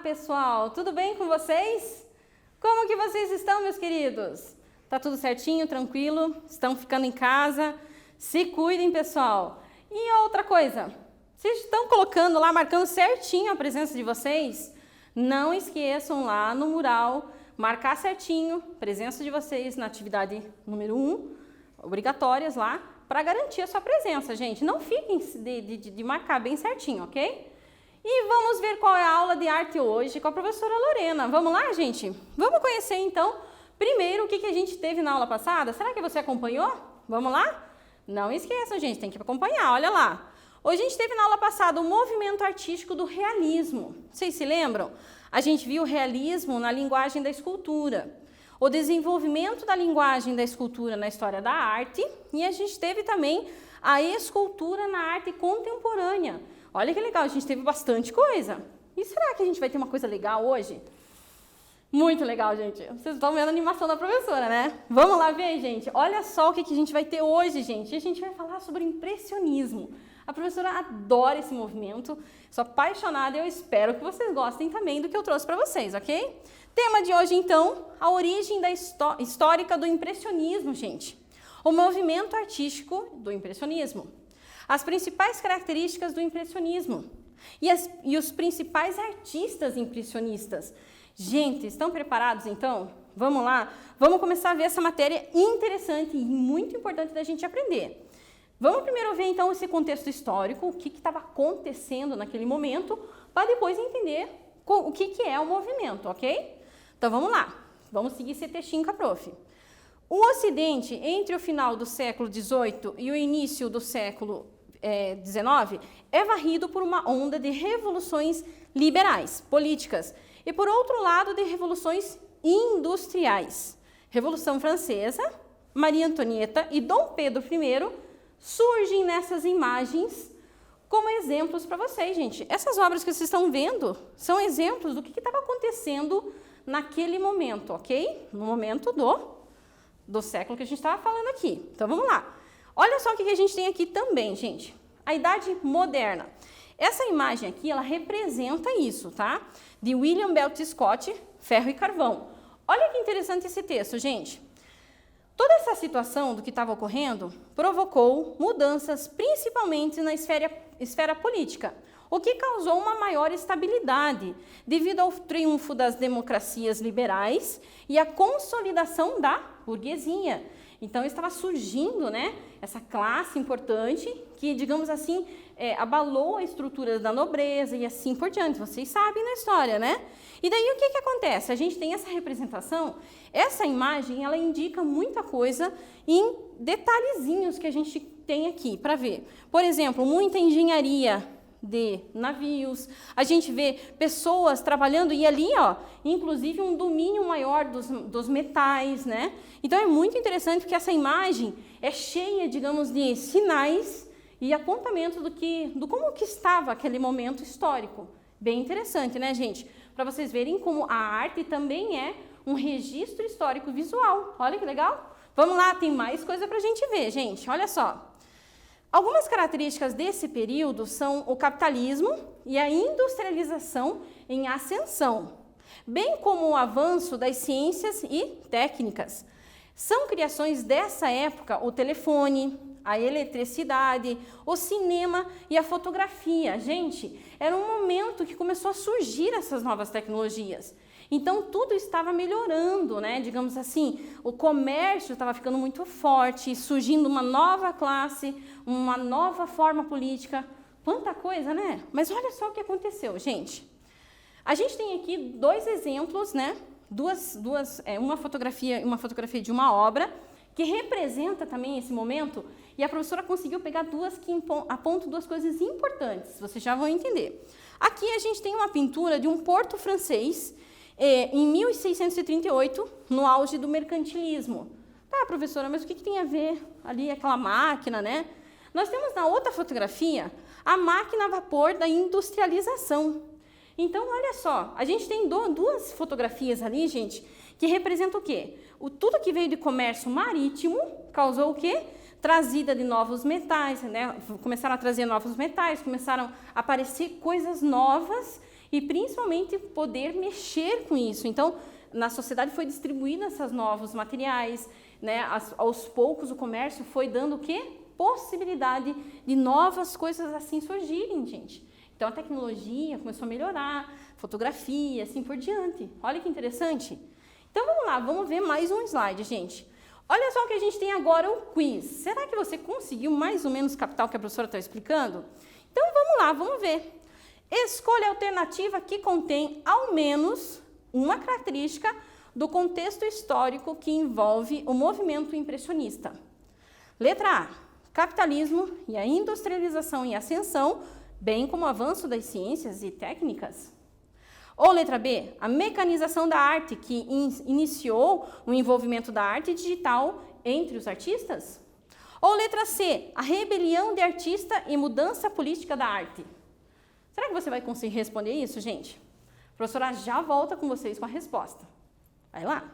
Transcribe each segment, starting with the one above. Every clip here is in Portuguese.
pessoal, tudo bem com vocês? Como que vocês estão, meus queridos? Tá tudo certinho, tranquilo? Estão ficando em casa? Se cuidem, pessoal. E outra coisa, vocês estão colocando lá, marcando certinho a presença de vocês? Não esqueçam lá no mural, marcar certinho a presença de vocês na atividade número 1, obrigatórias lá, para garantir a sua presença, gente. Não fiquem de marcar bem certinho, ok? E vamos ver qual é a aula de arte hoje com a professora Lorena. Vamos lá, gente? Vamos conhecer, então, primeiro o que a gente teve na aula passada. Será que você acompanhou? Vamos lá? Não esqueçam, gente, tem que acompanhar, olha lá. Hoje a gente teve na aula passada o movimento artístico do realismo. Vocês se lembram? A gente viu o realismo na linguagem da escultura, o desenvolvimento da linguagem da escultura na história da arte, e a gente teve também a escultura na arte contemporânea. Olha que legal, a gente teve bastante coisa. E será que a gente vai ter uma coisa legal hoje? Muito legal, gente. Vocês estão vendo a animação da professora, né? Vamos lá ver, gente. Olha só o que a gente vai ter hoje, gente. A gente vai falar sobre impressionismo. A professora adora esse movimento. Sou apaixonada e eu espero que vocês gostem também do que eu trouxe para vocês, ok? Tema de hoje, então, a origem histórica do impressionismo, gente. O movimento artístico do impressionismo. As principais características do impressionismo e os principais artistas impressionistas. Gente, estão preparados então? Vamos lá? Vamos começar a ver essa matéria interessante e muito importante da gente aprender. Vamos primeiro ver então esse contexto histórico, o que estava acontecendo naquele momento, para depois entender o que é o movimento, ok? Então vamos lá, vamos seguir esse textinho com a prof. O Ocidente, entre o final do século XVIII e o início do século XIX, é varrido por uma onda de revoluções liberais, políticas, e por outro lado de revoluções industriais. Revolução Francesa, Maria Antonieta e Dom Pedro I surgem nessas imagens como exemplos para vocês, gente. Essas obras que vocês estão vendo são exemplos do que estava acontecendo naquele momento, ok? No momento do século que a gente estava falando aqui. Então, vamos lá. Olha só o que a gente tem aqui também, gente. A Idade Moderna. Essa imagem aqui, ela representa isso, tá? De William Belt Scott, Ferro e Carvão. Olha que interessante esse texto, gente. Toda essa situação do que estava ocorrendo provocou mudanças, principalmente na esfera política, o que causou uma maior estabilidade devido ao triunfo das democracias liberais e à consolidação da burguesia. Então, estava surgindo, né, essa classe importante que, digamos assim, abalou a estrutura da nobreza e assim por diante. Vocês sabem na história, né? E daí, o que acontece? A gente tem essa representação, essa imagem, ela indica muita coisa em detalhezinhos que a gente tem aqui para ver. Por exemplo, muita engenharia de navios, a gente vê pessoas trabalhando e ali, ó, inclusive um domínio maior dos metais, né? Então é muito interessante porque essa imagem é cheia, digamos, de sinais e apontamentos do como que estava aquele momento histórico. Bem interessante, né, gente? Para vocês verem como a arte também é um registro histórico visual. Olha que legal. Vamos lá, tem mais coisa para a gente ver, gente. Olha só. Algumas características desse período são o capitalismo e a industrialização em ascensão, bem como o avanço das ciências e técnicas. São criações dessa época o telefone, a eletricidade, o cinema e a fotografia. Gente, era um momento que começou a surgir essas novas tecnologias. Então, tudo estava melhorando, né? Digamos assim, o comércio estava ficando muito forte, surgindo uma nova classe, uma nova forma política. Quanta coisa, né? Mas olha só o que aconteceu, gente. A gente tem aqui dois exemplos, né? Uma fotografia de uma obra que representa também esse momento, e a professora conseguiu pegar duas que apontam duas coisas importantes, vocês já vão entender. Aqui a gente tem uma pintura de um porto francês, em 1638, no auge do mercantilismo. Tá, professora, mas o que tem a ver ali aquela máquina, né? Nós temos na outra fotografia a máquina a vapor da industrialização. Então, olha só, a gente tem duas fotografias ali, gente, que representam o quê? Tudo que veio de comércio marítimo causou o quê? Trazida de novos metais, né? Começaram a trazer novos metais, começaram a aparecer coisas novas e principalmente poder mexer com isso. Então, na sociedade foi distribuída esses novos materiais, né? Aos poucos o comércio foi dando o quê? Possibilidade de novas coisas assim surgirem, gente. Então a tecnologia começou a melhorar, fotografia, assim por diante. Olha que interessante. Então vamos lá, vamos ver mais um slide, gente. Olha só o que a gente tem agora, o quiz. Será que você conseguiu mais ou menos captar o que a professora está explicando? Então vamos lá, vamos ver. Escolha a alternativa que contém ao menos uma característica do contexto histórico que envolve o movimento impressionista. Letra A, capitalismo e a industrialização em ascensão, bem como o avanço das ciências e técnicas. Ou letra B, a mecanização da arte, que iniciou o envolvimento da arte digital entre os artistas. Ou letra C, a rebelião de artista e mudança política da arte. Será que você vai conseguir responder isso, gente? A professora já volta com vocês com a resposta. Vai lá!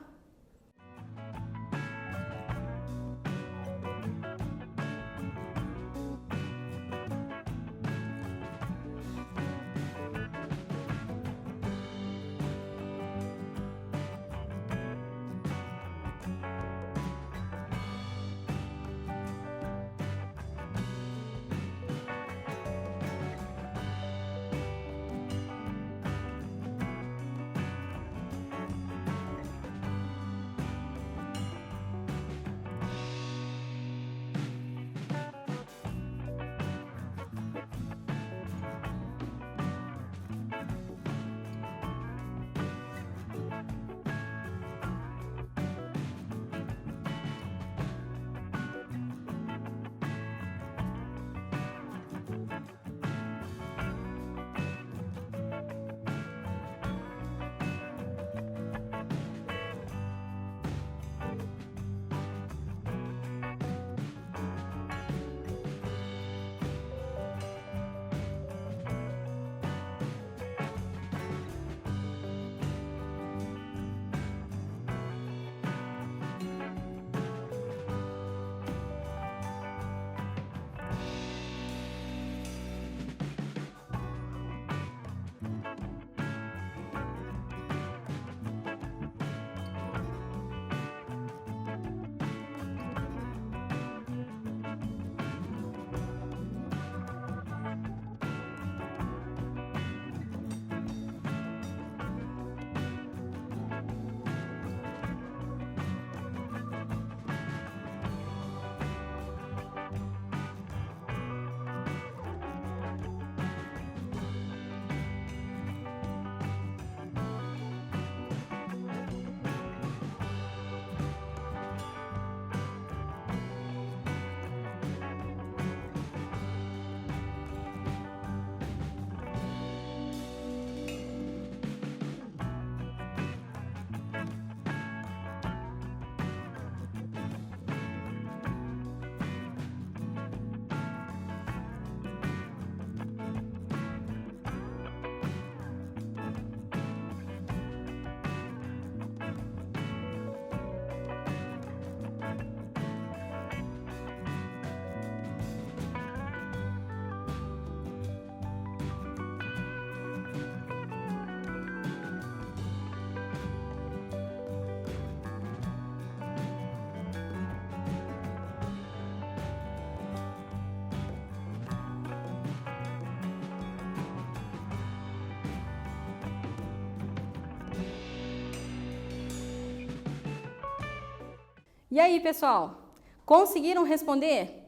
E aí, pessoal? Conseguiram responder?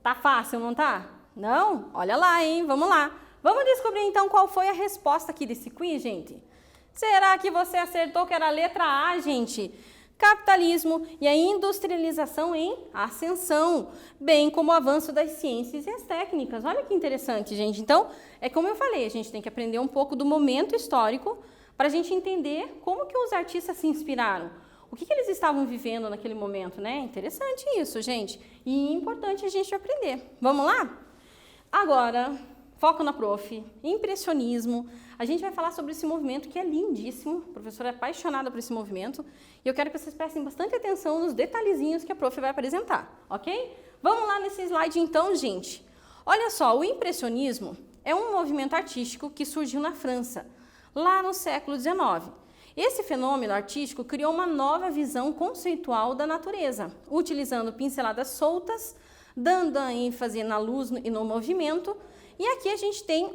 Tá fácil, não tá? Não? Olha lá, hein? Vamos lá. Vamos descobrir, então, qual foi a resposta aqui desse quiz, gente? Será que você acertou que era a letra A, gente? Capitalismo e a industrialização em ascensão, bem como o avanço das ciências e as técnicas. Olha que interessante, gente. Então, é como eu falei, a gente tem que aprender um pouco do momento histórico para a gente entender como que os artistas se inspiraram. O que eles estavam vivendo naquele momento, né? Interessante isso, gente. E importante a gente aprender. Vamos lá? Agora, foco na prof. Impressionismo. A gente vai falar sobre esse movimento que é lindíssimo. A professora é apaixonada por esse movimento. E eu quero que vocês prestem bastante atenção nos detalhezinhos que a prof vai apresentar, ok? Vamos lá nesse slide então, gente. Olha só, o impressionismo é um movimento artístico que surgiu na França, lá no século XIX. Esse fenômeno artístico criou uma nova visão conceitual da natureza, utilizando pinceladas soltas, dando ênfase na luz e no movimento. E aqui a gente tem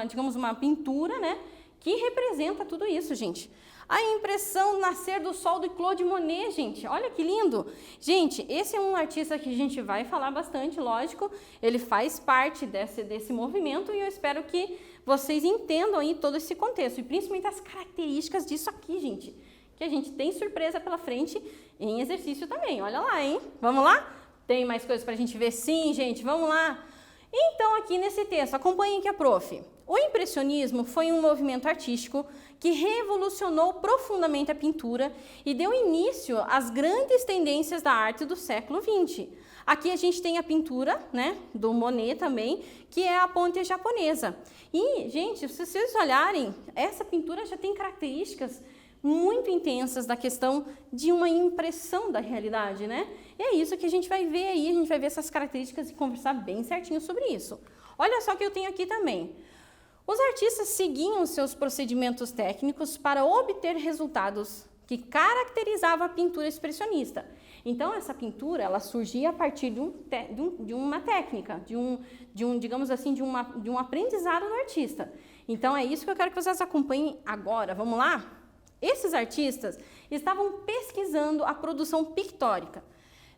digamos, uma pintura, né, que representa tudo isso, gente. A impressão Nascer do Sol de Claude Monet, gente, olha que lindo. Gente, esse é um artista que a gente vai falar bastante, lógico, ele faz parte desse movimento e eu espero que vocês entendam aí todo esse contexto e principalmente as características disso aqui, gente, que a gente tem surpresa pela frente em exercício também, olha lá, hein? Vamos lá? Tem mais coisas pra gente ver? Sim, gente, vamos lá. Então, aqui nesse texto, acompanhem aqui a prof. O impressionismo foi um movimento artístico que revolucionou profundamente a pintura e deu início às grandes tendências da arte do século XX. Aqui a gente tem a pintura, né, do Monet também, que é a ponte japonesa. E, gente, se vocês olharem, essa pintura já tem características muito intensas da questão de uma impressão da realidade, né? E é isso que a gente vai ver aí, a gente vai ver essas características e conversar bem certinho sobre isso. Olha só o que eu tenho aqui também. Os artistas seguiam seus procedimentos técnicos para obter resultados que caracterizavam a pintura expressionista. Então, essa pintura, ela surgia a partir de uma técnica, digamos assim, de um aprendizado do artista. Então, é isso que eu quero que vocês acompanhem agora. Vamos lá? Esses artistas estavam pesquisando a produção pictórica,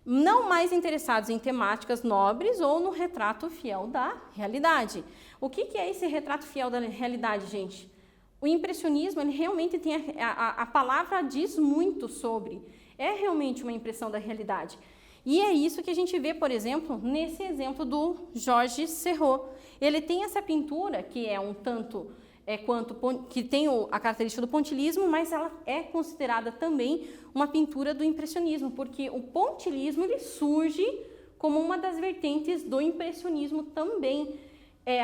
não mais interessados em temáticas nobres ou no retrato fiel da realidade. O que é esse retrato fiel da realidade, gente? O impressionismo, ele realmente tem a palavra diz muito sobre, é realmente uma impressão da realidade. E é isso que a gente vê, por exemplo, nesse exemplo do Georges Seurat. Ele tem essa pintura que é um tanto que tem a característica do pontilhismo, mas ela é considerada também uma pintura do impressionismo, porque o pontilhismo ele surge como uma das vertentes do impressionismo também.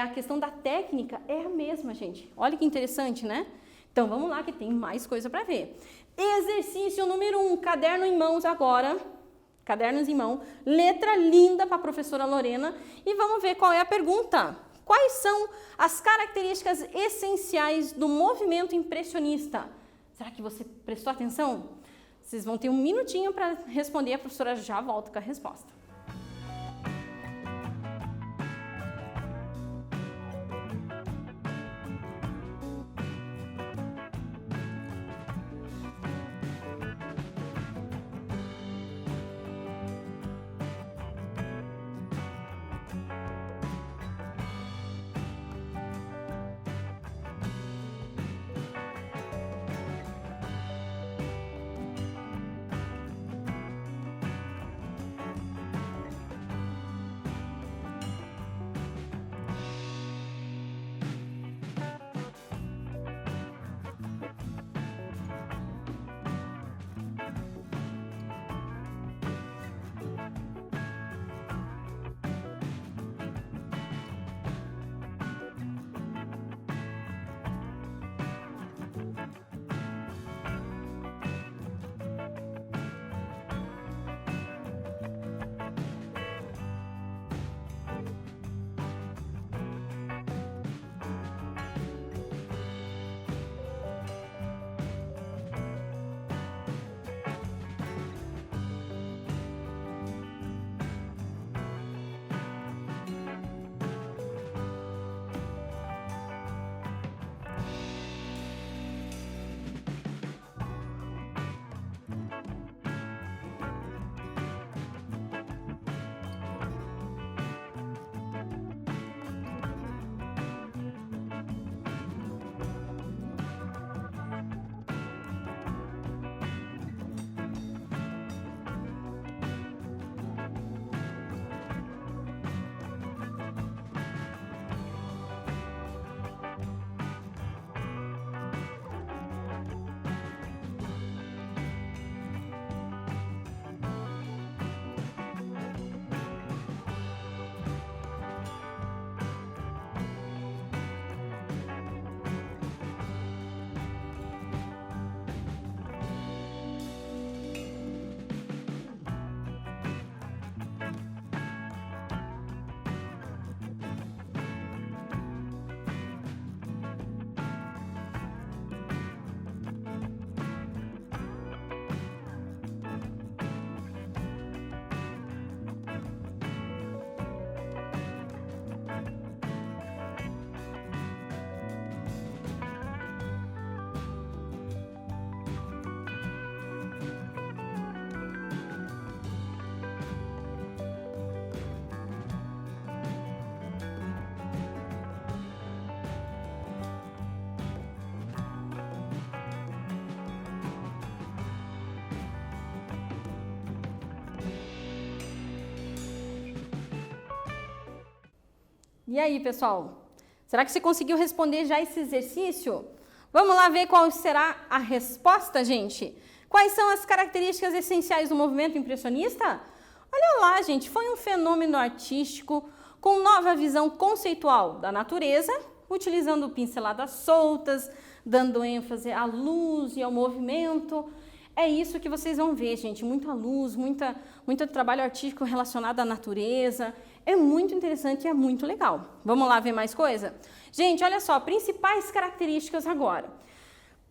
A questão da técnica é a mesma, gente. Olha que interessante, né? Então, vamos lá que tem mais coisa para ver. Exercício número 1, caderno em mãos agora. Cadernos em mão. Letra linda para a professora Lorena. E vamos ver qual é a pergunta. Quais são as características essenciais do movimento impressionista? Será que você prestou atenção? Vocês vão ter um minutinho para responder, a professora já volta com a resposta. E aí, pessoal? Será que você conseguiu responder já esse exercício? Vamos lá ver qual será a resposta, gente? Quais são as características essenciais do movimento impressionista? Olha lá, gente, foi um fenômeno artístico com nova visão conceitual da natureza, utilizando pinceladas soltas, dando ênfase à luz e ao movimento. É isso que vocês vão ver, gente, muita luz, muito trabalho artístico relacionado à natureza. É muito interessante e é muito legal. Vamos lá ver mais coisa? Gente, olha só, principais características agora.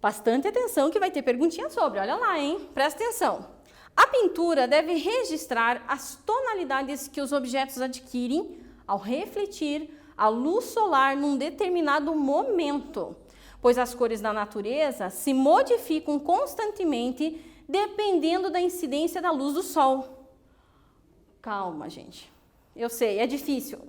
Bastante atenção que vai ter perguntinha sobre, olha lá, hein? Presta atenção. A pintura deve registrar as tonalidades que os objetos adquirem ao refletir a luz solar num determinado momento, pois as cores da natureza se modificam constantemente dependendo da incidência da luz do sol. Calma, gente. Eu sei, é difícil.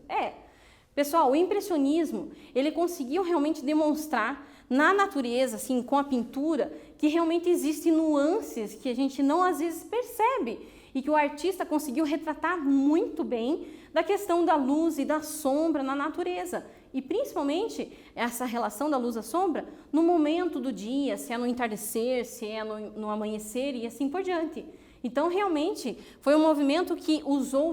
Pessoal, o impressionismo, ele conseguiu realmente demonstrar na natureza, assim, com a pintura, que realmente existem nuances que a gente não às vezes percebe e que o artista conseguiu retratar muito bem da questão da luz e da sombra na natureza. E principalmente essa relação da luz à sombra no momento do dia, se é no entardecer, se é no amanhecer e assim por diante. Então, realmente, foi um movimento que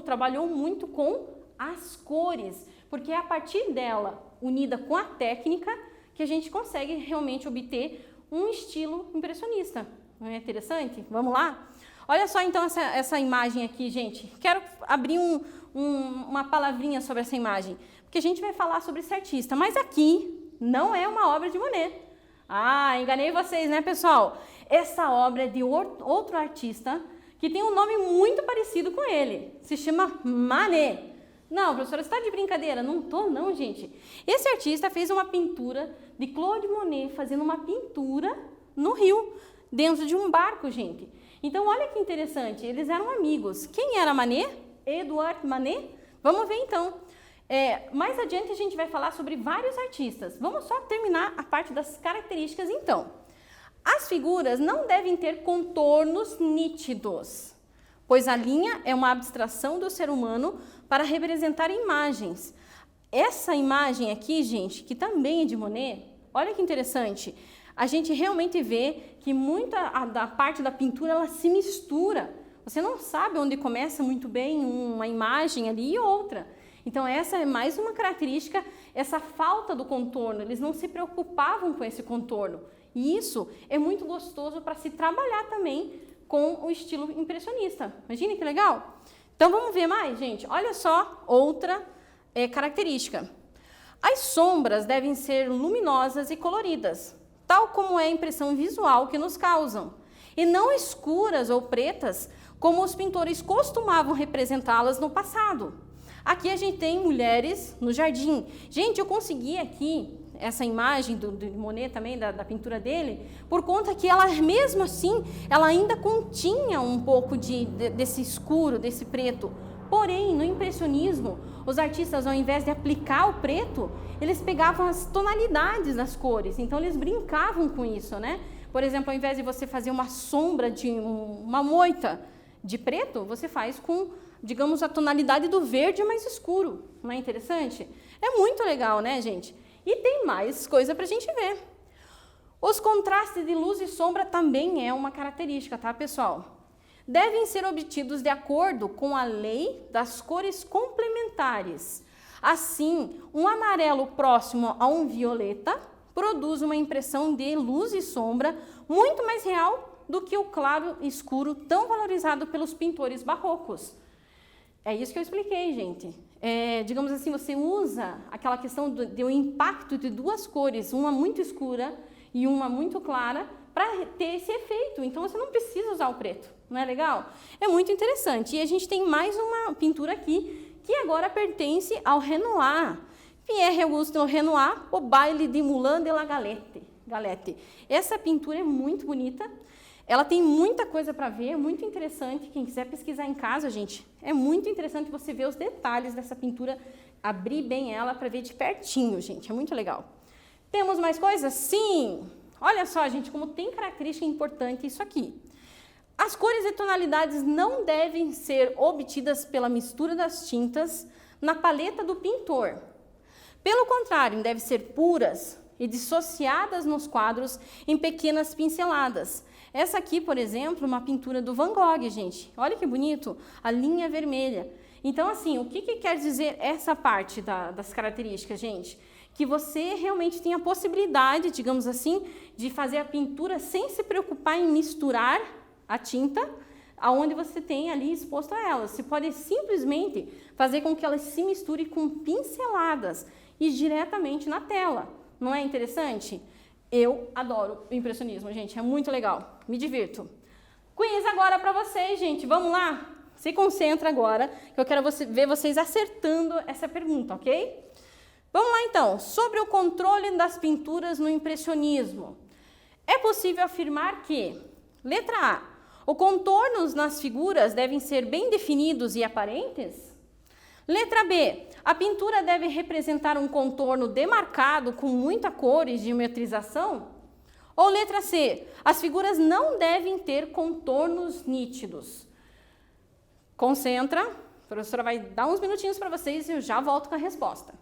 trabalhou muito com as cores, porque é a partir dela, unida com a técnica, que a gente consegue realmente obter um estilo impressionista. Não é interessante? Vamos lá? Olha só então essa imagem aqui, gente. Quero abrir uma palavrinha sobre essa imagem, porque a gente vai falar sobre esse artista, mas aqui não é uma obra de Monet. Enganei vocês, né, pessoal? Essa obra é de outro artista que tem um nome muito parecido com ele. Se chama Manet. Não, professora, você está de brincadeira? Não estou, não, gente. Esse artista fez uma pintura de Claude Monet, fazendo uma pintura no rio, dentro de um barco, gente. Então, olha que interessante, eles eram amigos. Quem era Manet? Edouard Manet? Vamos ver, então. Mais adiante, a gente vai falar sobre vários artistas. Vamos só terminar a parte das características, então. As figuras não devem ter contornos nítidos, pois a linha é uma abstração do ser humano para representar imagens. Essa imagem aqui, gente, que também é de Monet, olha que interessante. A gente realmente vê que muita da parte da pintura ela se mistura. Você não sabe onde começa muito bem uma imagem ali e outra. Então essa é mais uma característica, essa falta do contorno. Eles não se preocupavam com esse contorno. E isso é muito gostoso para se trabalhar também com o estilo impressionista. Imagina que legal? Então vamos ver mais, gente. Olha só outra característica. As sombras devem ser luminosas e coloridas, tal como é a impressão visual que nos causam, e não escuras ou pretas, como os pintores costumavam representá-las no passado. Aqui a gente tem mulheres no jardim. Gente, eu consegui aqui essa imagem do Monet também, da pintura dele, por conta que ela, mesmo assim, ela ainda continha um pouco desse escuro, desse preto. Porém, no impressionismo, os artistas, ao invés de aplicar o preto, eles pegavam as tonalidades das cores, então eles brincavam com isso, né? Por exemplo, ao invés de você fazer uma sombra de uma moita de preto, você faz com, digamos, a tonalidade do verde mais escuro. Não é interessante? É muito legal, né, gente? E tem mais coisa para a gente ver. Os contrastes de luz e sombra também é uma característica, tá, pessoal? Devem ser obtidos de acordo com a lei das cores complementares. Assim, um amarelo próximo a um violeta produz uma impressão de luz e sombra muito mais real do que o claro e escuro tão valorizado pelos pintores barrocos. É isso que eu expliquei, gente. Digamos assim, você usa aquela questão do impacto de duas cores, uma muito escura e uma muito clara, para ter esse efeito. Então, você não precisa usar o preto. Não é legal? É muito interessante. E a gente tem mais uma pintura aqui, que agora pertence ao Renoir. Pierre Auguste Renoir, O Baile de Moulin de la Galette. Essa pintura é muito bonita. Ela tem muita coisa para ver, muito interessante. Quem quiser pesquisar em casa, gente, é muito interessante você ver os detalhes dessa pintura, abrir bem ela para ver de pertinho, gente. É muito legal. Temos mais coisas? Sim! Olha só, gente, como tem característica importante isso aqui. As cores e tonalidades não devem ser obtidas pela mistura das tintas na paleta do pintor, Pelo contrário, devem ser puras e dissociadas nos quadros em pequenas pinceladas. Essa aqui, por exemplo, uma pintura do Van Gogh, gente. Olha que bonito, a linha vermelha. Então, assim, o que quer dizer essa parte das características, gente? Que você realmente tem a possibilidade, digamos assim, de fazer a pintura sem se preocupar em misturar a tinta aonde você tem ali exposto a elas. Você pode simplesmente fazer com que elas se misturem com pinceladas e diretamente na tela. Não é interessante? Eu adoro o impressionismo, gente, é muito legal, me divirto. Quiz agora para vocês, gente, vamos lá? Se concentra agora, que eu quero ver vocês acertando essa pergunta, ok? Vamos lá então, sobre o controle das pinturas no impressionismo. É possível afirmar que, letra A, os contornos nas figuras devem ser bem definidos e aparentes? Letra B, a pintura deve representar um contorno demarcado com muita cor e geometrização? Ou letra C, as figuras não devem ter contornos nítidos? Concentra, a professora vai dar uns minutinhos para vocês e eu já volto com a resposta.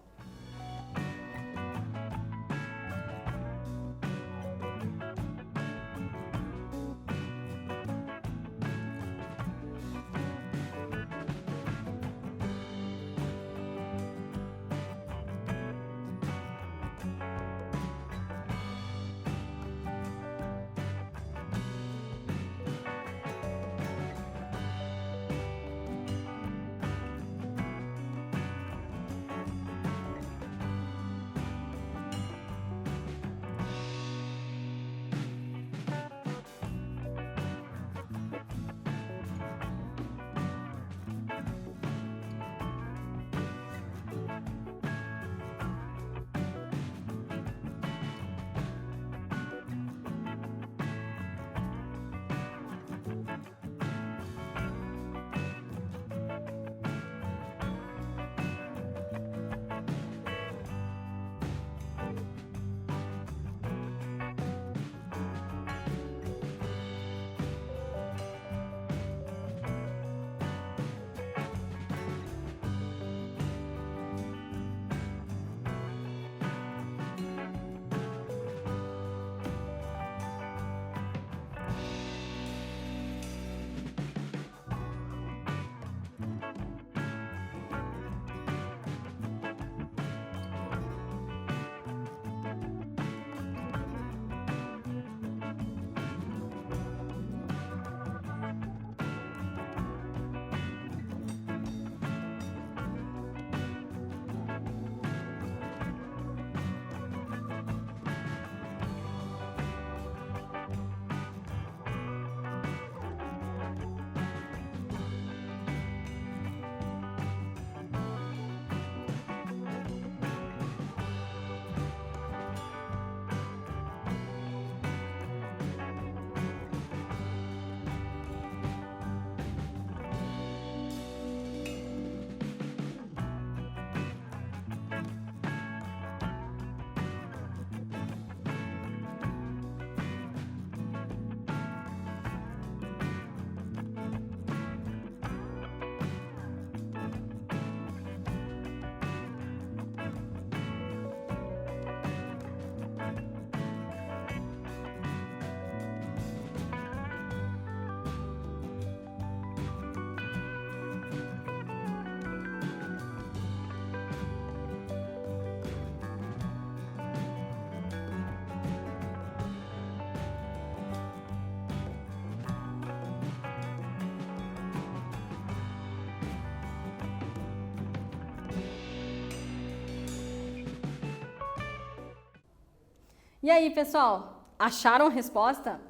E aí, pessoal, acharam a resposta?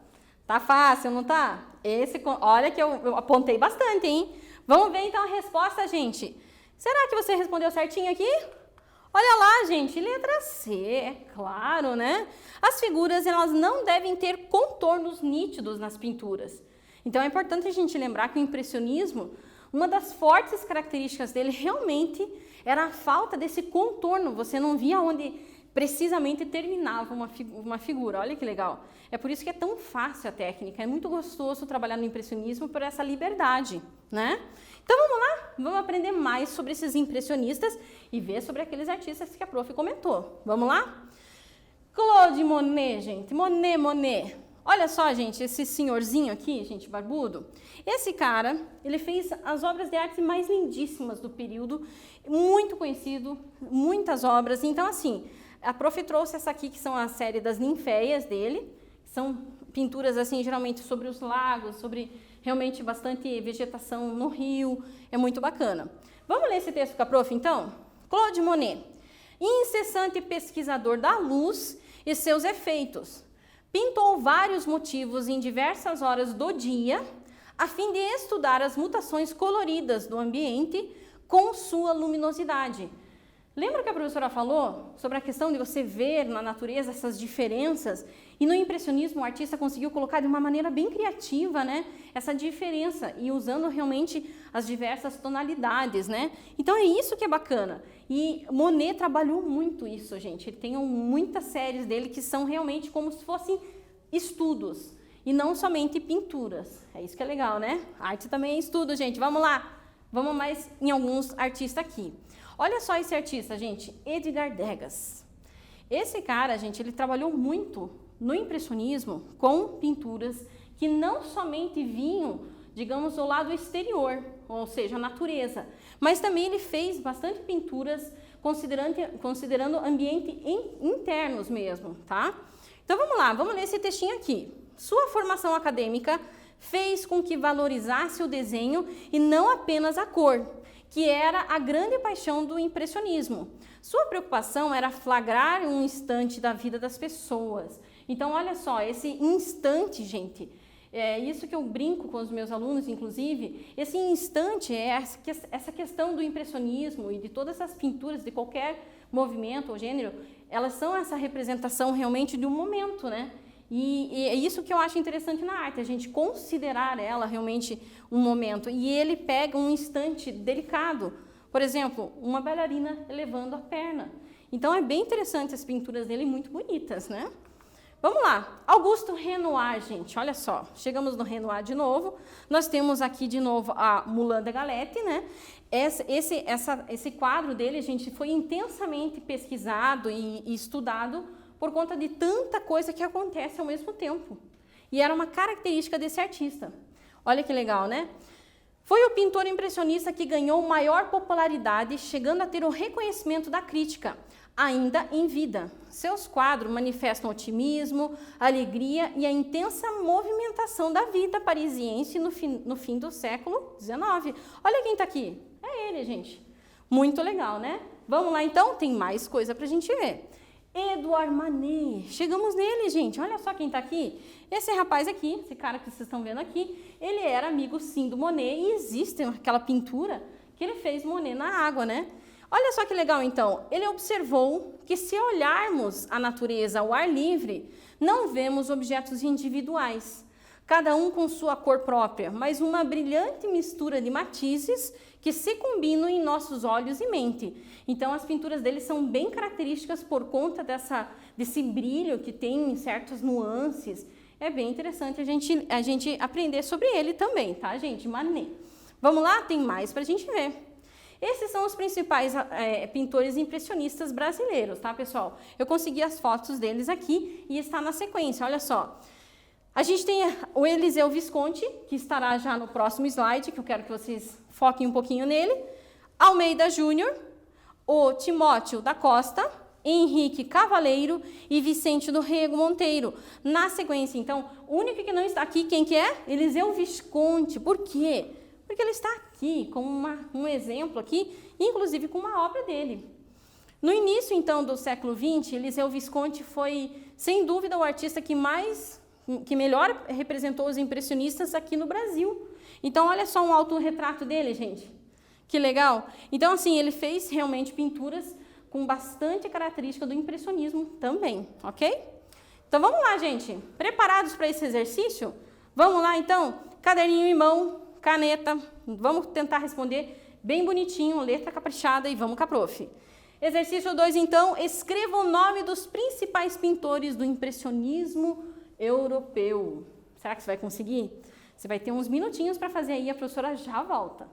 Tá fácil, não tá? Olha que eu apontei bastante, hein? Vamos ver então a resposta, gente. Será que você respondeu certinho aqui? Olha lá, gente, letra C, é claro, né? As figuras, elas não devem ter contornos nítidos nas pinturas. Então, é importante a gente lembrar que o impressionismo, uma das fortes características dele realmente era a falta desse contorno. Você não via onde precisamente terminava uma figura. Olha que legal. É por isso que é tão fácil a técnica. É muito gostoso trabalhar no impressionismo por essa liberdade, né? Então vamos lá, vamos aprender mais sobre esses impressionistas e ver sobre aqueles artistas que a prof comentou. Vamos lá? Claude Monet, gente, Monet. Olha só, gente, esse senhorzinho aqui, gente, barbudo. Esse cara, ele fez as obras de arte mais lindíssimas do período, muito conhecido, muitas obras. Então, assim, a prof trouxe essa aqui, que são a série das ninféias dele, que são pinturas, assim, geralmente sobre os lagos, sobre realmente bastante vegetação no rio, é muito bacana. Vamos ler esse texto com a prof, então? Claude Monet, incessante pesquisador da luz e seus efeitos, pintou vários motivos em diversas horas do dia, a fim de estudar as mutações coloridas do ambiente com sua luminosidade. Lembra que a professora falou sobre a questão de você ver na natureza essas diferenças? E no impressionismo o artista conseguiu colocar de uma maneira bem criativa, né, essa diferença e usando realmente as diversas tonalidades, né? Então é isso que é bacana. E Monet trabalhou muito isso, gente. Ele tem muitas séries dele que são realmente como se fossem estudos e não somente pinturas. É isso que é legal, né? Arte também é estudo, gente. Vamos lá. Vamos mais em alguns artistas aqui. Olha só esse artista, gente, Edgar Degas. Esse cara, gente, ele trabalhou muito no impressionismo com pinturas que não somente vinham, digamos, do lado exterior, ou seja, a natureza, mas também ele fez bastante pinturas considerando ambiente internos mesmo, tá? Então vamos lá, vamos ler esse textinho aqui. Sua formação acadêmica fez com que valorizasse o desenho e não apenas a cor, que era a grande paixão do impressionismo. Sua preocupação era flagrar um instante da vida das pessoas. Então, olha só, esse instante, gente, é isso que eu brinco com os meus alunos, inclusive, esse instante é essa questão do impressionismo e de todas essas pinturas, de qualquer movimento ou gênero, elas são essa representação realmente de um momento, né? E é isso que eu acho interessante na arte, a gente considerar ela realmente um momento. E ele pega um instante delicado, por exemplo, uma bailarina elevando a perna. Então é bem interessante as pinturas dele, muito bonitas, né? Vamos lá, Augusto Renoir, gente, olha só, chegamos no Renoir de novo, nós temos aqui de novo a Moulin de Galette, né? Esse quadro dele, gente, foi intensamente pesquisado e estudado por conta de tanta coisa que acontece ao mesmo tempo. E era uma característica desse artista. Olha que legal, né? Foi o pintor impressionista que ganhou maior popularidade, chegando a ter o reconhecimento da crítica, ainda em vida. Seus quadros manifestam otimismo, alegria e a intensa movimentação da vida parisiense no fim do século XIX. Olha quem está aqui. É ele, gente. Muito legal, né? Vamos lá, então? Tem mais coisa para a gente ver. Edouard Manet, chegamos nele, gente, olha só quem tá aqui, esse rapaz aqui, esse cara que vocês estão vendo aqui, ele era amigo sim do Monet e existe aquela pintura que ele fez Monet na água, né? Olha só que legal então, ele observou que se olharmos a natureza ao ar livre, não vemos objetos individuais, cada um com sua cor própria, mas uma brilhante mistura de matizes que se combinam em nossos olhos e mente. Então, as pinturas dele são bem características por conta desse brilho que tem em certas nuances. É bem interessante a gente aprender sobre ele também, tá, gente? Manet. Vamos lá? Tem mais para a gente ver. Esses são os principais pintores impressionistas brasileiros, tá, pessoal? Eu consegui as fotos deles aqui e está na sequência, olha só. A gente tem o Eliseu Visconti, que estará já no próximo slide, que eu quero que vocês foquem um pouquinho nele. Almeida Júnior, o Timóteo da Costa, Henrique Cavaleiro e Vicente do Rego Monteiro. Na sequência, então, o único que não está aqui, quem que é? Eliseu Visconti. Por quê? Porque ele está aqui com um exemplo aqui, inclusive com uma obra dele. No início, então, do século XX, Eliseu Visconti foi, sem dúvida, o artista que melhor representou os impressionistas aqui no Brasil. Então, olha só um autorretrato dele, gente. Que legal. Então, assim, ele fez realmente pinturas com bastante característica do impressionismo também, ok? Então, vamos lá, gente. Preparados para esse exercício? Vamos lá, então? Caderninho em mão, caneta. Vamos tentar responder bem bonitinho, letra caprichada e vamos com a prof. Exercício 2, então. Escreva o nome dos principais pintores do impressionismo europeu. Será que você vai conseguir? Você vai ter uns minutinhos para fazer aí, a professora já volta.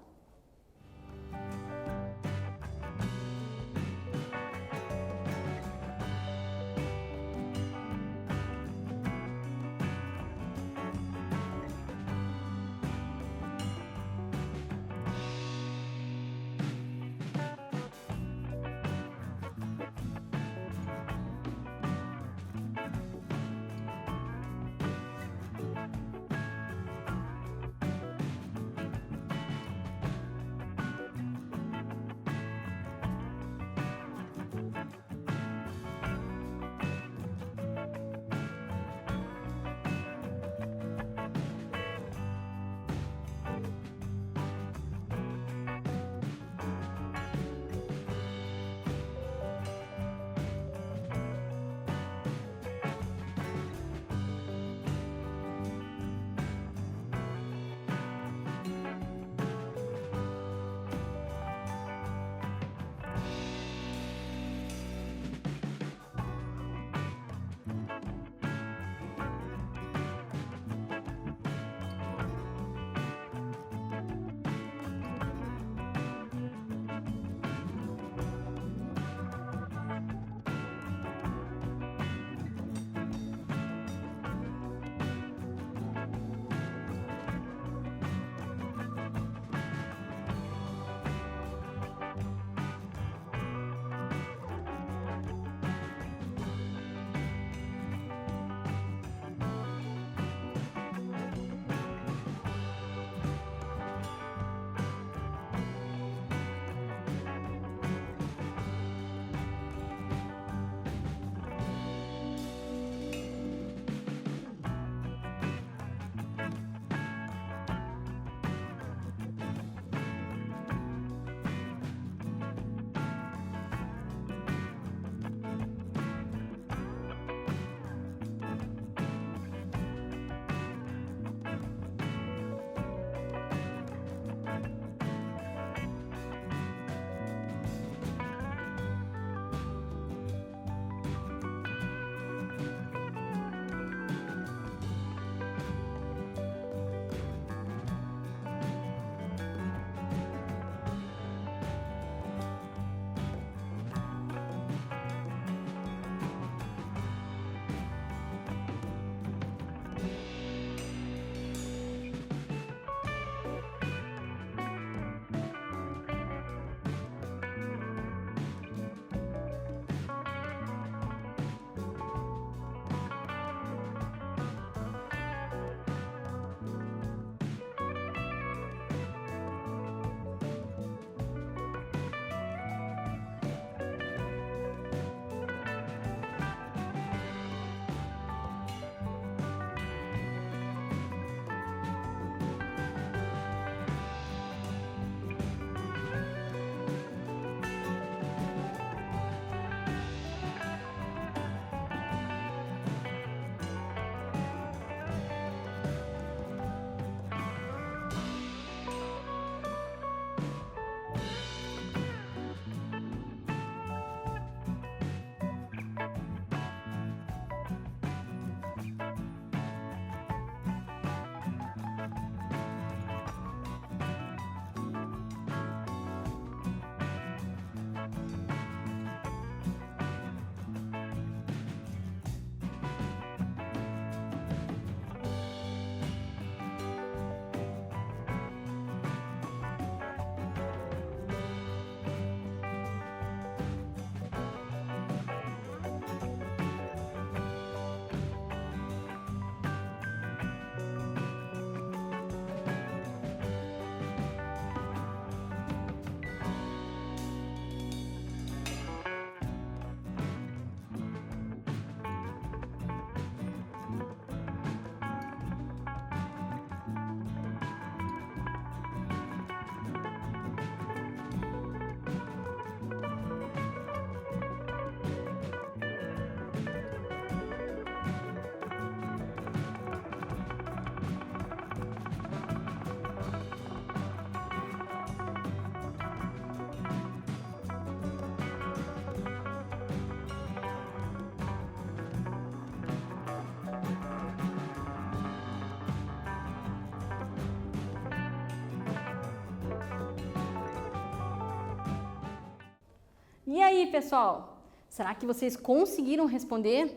E aí, pessoal? Será que vocês conseguiram responder?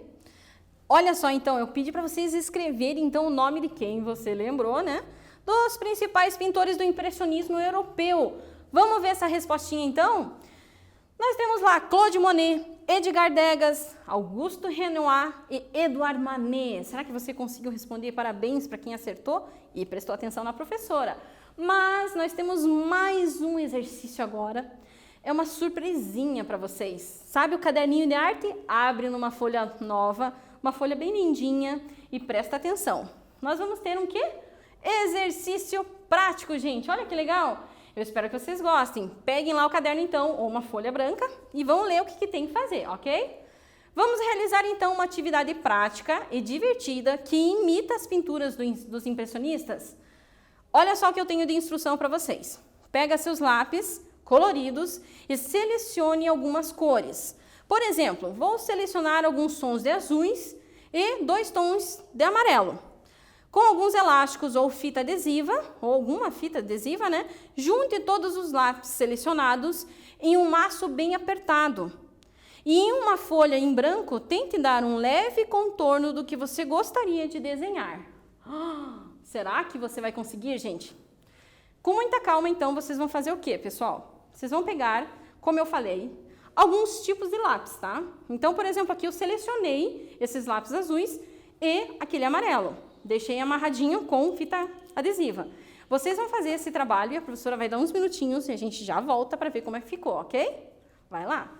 Olha só, então, eu pedi para vocês escreverem então o nome de quem você lembrou, né? Dos principais pintores do impressionismo europeu. Vamos ver essa respostinha, então? Nós temos lá Claude Monet, Edgar Degas, Augusto Renoir e Edouard Manet. Será que você conseguiu responder? Parabéns para quem acertou e prestou atenção na professora. Mas nós temos mais um exercício agora. É uma surpresinha para vocês. Sabe o caderninho de arte? Abre numa folha nova, uma folha bem lindinha e presta atenção. Nós vamos ter um quê? Exercício prático, gente. Olha que legal. Eu espero que vocês gostem. Peguem lá o caderno então, ou uma folha branca, e vão ler o que tem que fazer, ok? Vamos realizar então uma atividade prática e divertida que imita as pinturas dos impressionistas. Olha só o que eu tenho de instrução para vocês. Pega seus lápis coloridos e selecione algumas cores. Por exemplo, vou selecionar alguns tons de azuis e 2 tons de amarelo. Com alguns elásticos ou fita adesiva, ou alguma fita adesiva, né? Junte todos os lápis selecionados em um maço bem apertado. E em uma folha em branco, tente dar um leve contorno do que você gostaria de desenhar. Será que você vai conseguir, gente? Com muita calma, então, vocês vão fazer o quê, pessoal? Vocês vão pegar, como eu falei, alguns tipos de lápis, tá? Então, por exemplo, aqui eu selecionei esses lápis azuis e aquele amarelo. Deixei amarradinho com fita adesiva. Vocês vão fazer esse trabalho e a professora vai dar uns minutinhos e a gente já volta para ver como é que ficou, ok? Vai lá!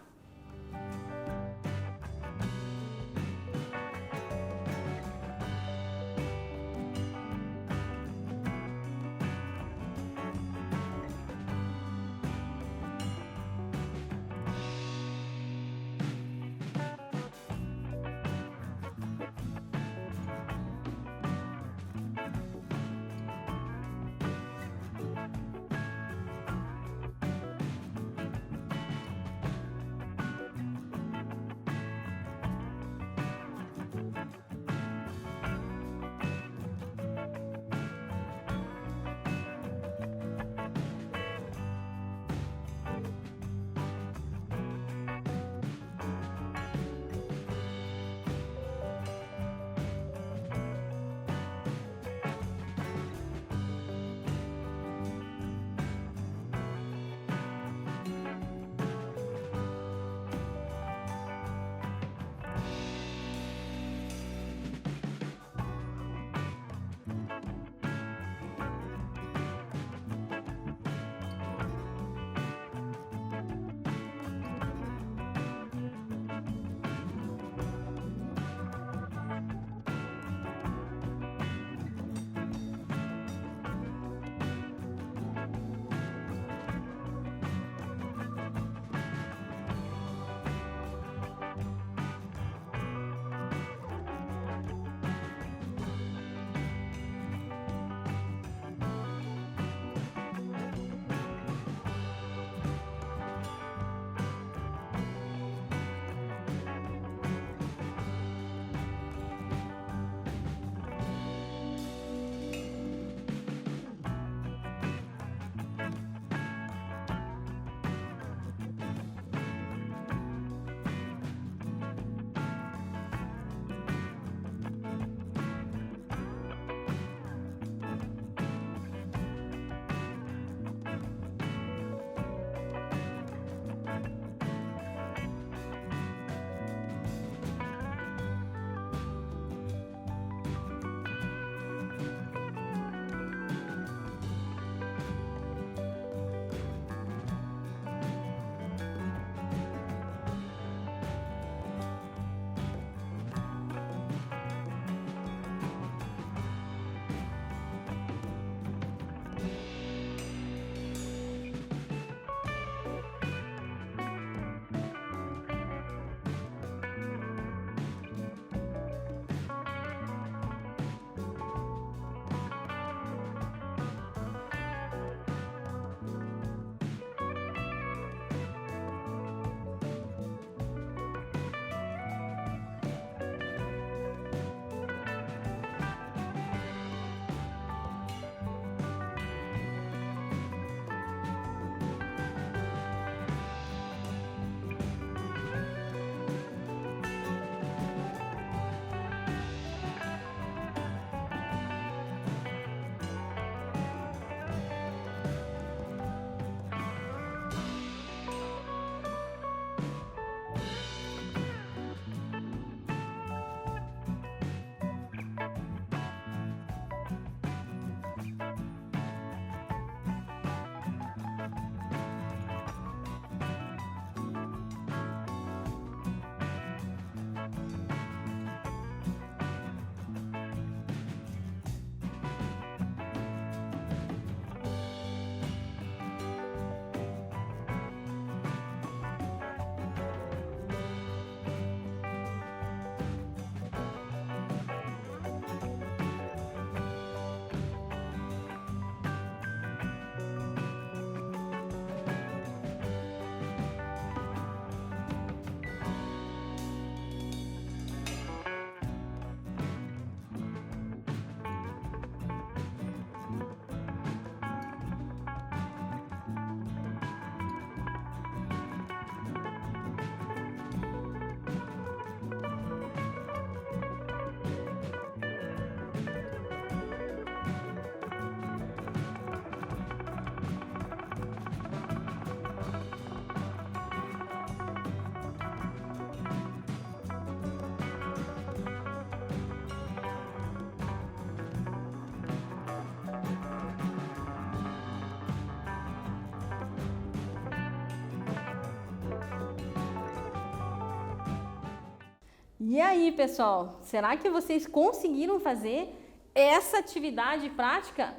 E aí, pessoal, será que vocês conseguiram fazer essa atividade prática?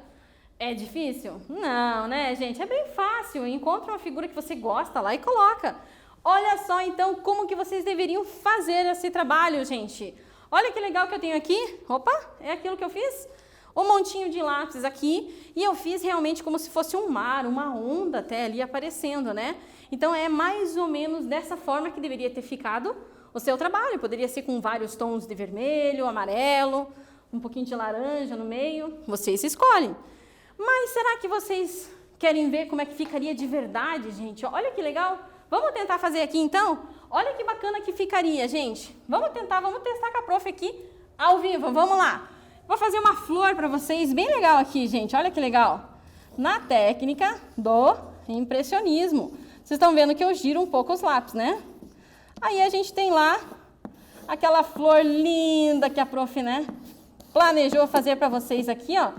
É difícil? Não, né, gente? É bem fácil. Encontra uma figura que você gosta lá e coloca. Olha só, então, como que vocês deveriam fazer esse trabalho, gente. Olha que legal que eu tenho aqui. Opa, é aquilo que eu fiz? Um montinho de lápis aqui. E eu fiz realmente como se fosse um mar, uma onda até ali aparecendo, né? Então, é mais ou menos dessa forma que deveria ter ficado o seu trabalho. Poderia ser com vários tons de vermelho, amarelo, um pouquinho de laranja no meio. Vocês escolhem. Mas será que vocês querem ver como é que ficaria de verdade, gente? Olha que legal. Vamos tentar fazer aqui, então? Olha que bacana que ficaria, gente. Vamos testar com a prof aqui ao vivo. Vamos lá. Vou fazer uma flor para vocês, bem legal aqui, gente. Olha que legal. Na técnica do impressionismo. Vocês estão vendo que eu giro um pouco os lápis, né? Aí a gente tem lá aquela flor linda que a prof, né, planejou fazer para vocês aqui, ó,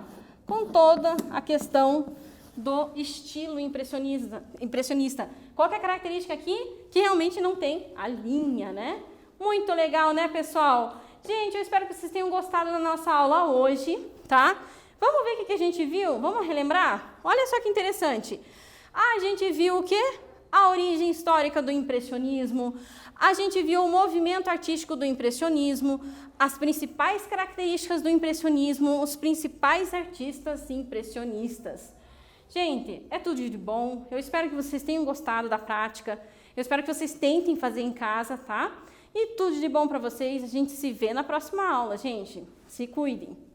com toda a questão do estilo impressionista. Qual que é a característica aqui? Que realmente não tem a linha, né? Muito legal, né, pessoal? Gente, eu espero que vocês tenham gostado da nossa aula hoje, tá? Vamos ver o que a gente viu? Vamos relembrar? Olha só que interessante. A gente viu o quê? A origem histórica do impressionismo, a gente viu o movimento artístico do impressionismo, as principais características do impressionismo, os principais artistas impressionistas. Gente, é tudo de bom, eu espero que vocês tenham gostado da prática, eu espero que vocês tentem fazer em casa, tá? E tudo de bom para vocês, a gente se vê na próxima aula, gente. Se cuidem!